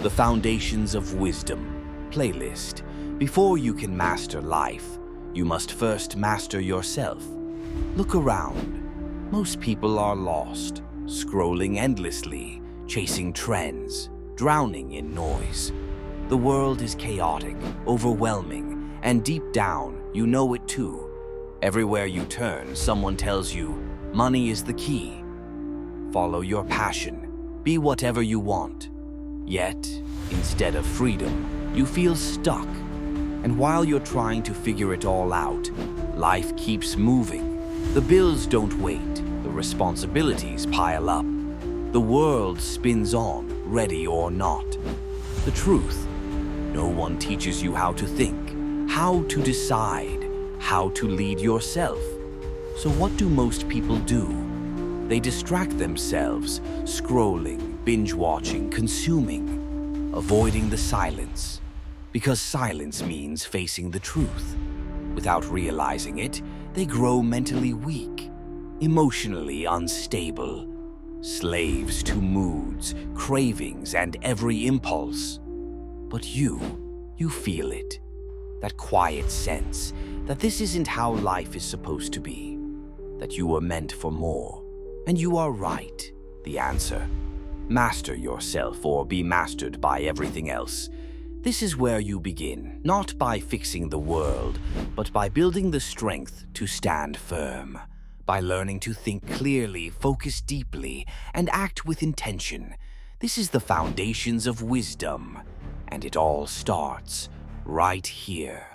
The Foundations of Wisdom playlist. Before you can master life, you must first master yourself. Look around. Most people are lost, scrolling endlessly, chasing trends, drowning in noise. The world is chaotic, overwhelming, and deep down, you know it too. Everywhere you turn, someone tells you, money is the key. Follow your passion. Be whatever you want. Yet, instead of freedom, you feel stuck. And while you're trying to figure it all out, life keeps moving. The bills don't wait. The responsibilities pile up. The world spins on, ready or not. The truth, no one teaches you how to think, how to decide, how to lead yourself. So what do most people do? They distract themselves, scrolling, binge-watching, consuming, avoiding the silence. Because silence means facing the truth. Without realizing it, they grow mentally weak, emotionally unstable, slaves to moods, cravings, and every impulse. But you feel it, that quiet sense that this isn't how life is supposed to be, that you were meant for more. And you are right, the answer. Master yourself or be mastered by everything else. This is where you begin, not by fixing the world, but by building the strength to stand firm, by learning to think clearly, focus deeply, and act with intention. This is the foundations of wisdom, and it all starts right here.